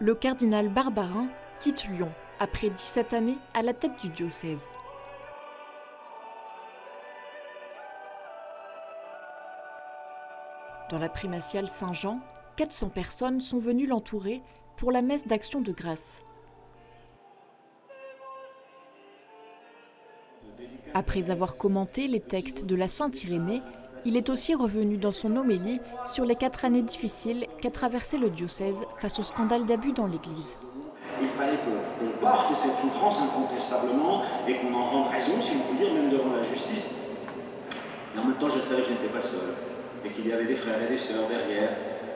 Le cardinal Barbarin quitte Lyon après 17 années à la tête du diocèse. Dans la primatiale Saint-Jean, 400 personnes sont venues l'entourer pour la messe d'action de grâce. Après avoir commenté les textes de la Sainte Irénée, il est aussi revenu dans son homélie sur les 4 années difficiles qu'a traversé le diocèse face au scandale d'abus dans l'Église. Il fallait qu'on porte cette souffrance incontestablement et qu'on en rende raison, si on peut dire, même devant la justice. Et en même temps, je savais que je n'étais pas seul et qu'il y avait des frères et des sœurs derrière,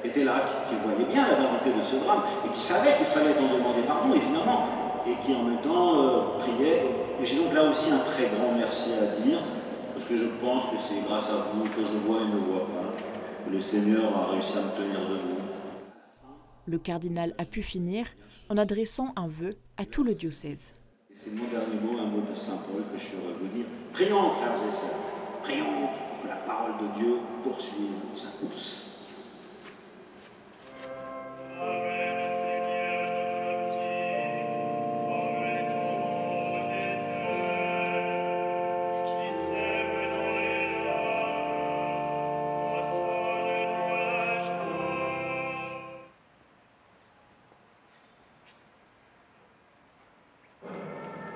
étaient là, qui voyaient bien la gravité de ce drame et qui savaient qu'il fallait en demander pardon, évidemment, et qui en même temps priaient. Et j'ai donc là aussi un très grand merci à dire, parce que je pense que c'est grâce à vous que je vois et ne vois pas, que le Seigneur a réussi à me tenir debout. Le cardinal a pu finir en adressant un vœu à tout le diocèse. C'est mon dernier mot, un mot de saint Paul que je suis heureux de vous dire. Prions, frères et sœurs, prions que la parole de Dieu poursuive sa course.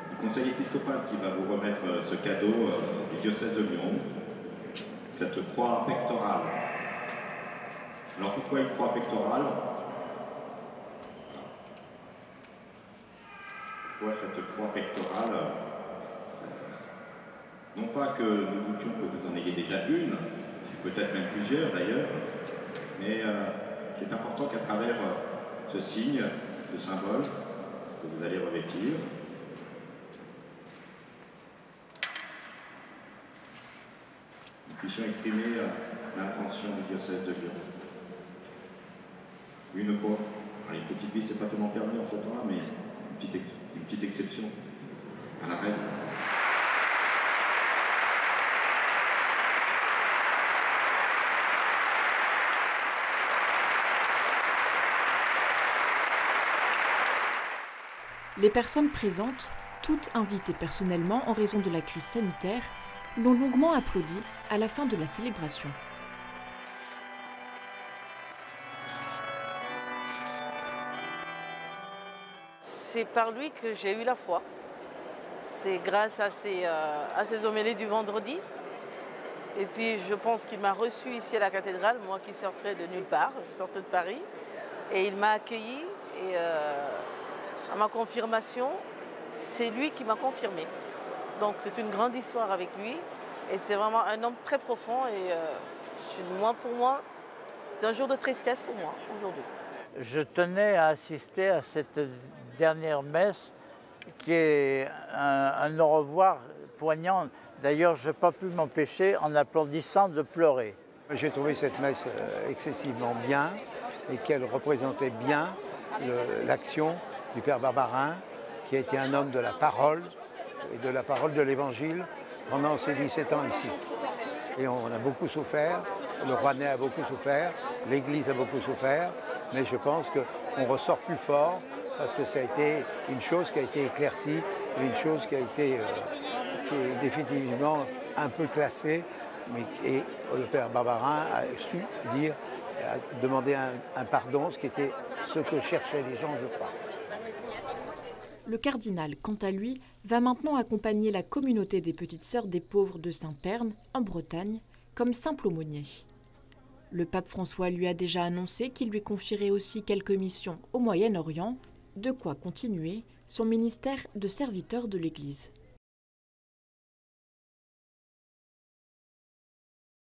Le conseil épiscopal qui va vous remettre ce cadeau du diocèse de Lyon, cette croix pectorale. Alors pourquoi une croix pectorale? Pourquoi cette croix pectorale? Non pas que nous doutions que vous en ayez déjà une, peut-être même plusieurs d'ailleurs, mais c'est important qu'à travers ce signe, ce symbole que vous allez revêtir, nous puissions exprimer l'intention du diocèse de Lyon. Une croix. Alors, les petites billes, c'est pas tellement permis en ce temps-là, mais une petite exception à la règle. Les personnes présentes, toutes invitées personnellement en raison de la crise sanitaire, l'ont longuement applaudi à la fin de la célébration. C'est par lui que j'ai eu la foi. C'est grâce à ces homélies du vendredi. Et puis je pense qu'il m'a reçu ici à la cathédrale, moi qui sortais de nulle part, je sortais de Paris. Et il m'a accueilli et à ma confirmation, c'est lui qui m'a confirmé. Donc c'est une grande histoire avec lui et c'est vraiment un homme très profond et pour moi, c'est un jour de tristesse pour moi aujourd'hui. Je tenais à assister à cette dernière messe qui est un au revoir poignant. D'ailleurs, je n'ai pas pu m'empêcher en applaudissant de pleurer. J'ai trouvé cette messe excessivement bien et qu'elle représentait bien l'action du Père Barbarin, qui a été un homme de la parole et de la parole de l'Évangile pendant ces 17 ans ici. Et on a beaucoup souffert, le Rouennais a beaucoup souffert, l'Église a beaucoup souffert, mais je pense qu'on ressort plus fort parce que ça a été une chose qui a été éclaircie, une chose qui est définitivement un peu classée, et le Père Barbarin a su dire, a demandé un pardon, ce qui était ce que cherchaient les gens, je crois. Le cardinal, quant à lui, va maintenant accompagner la communauté des Petites Sœurs des Pauvres de Saint-Pern, en Bretagne, comme simple aumônier. Le pape François lui a déjà annoncé qu'il lui confierait aussi quelques missions au Moyen-Orient, de quoi continuer son ministère de serviteur de l'Église.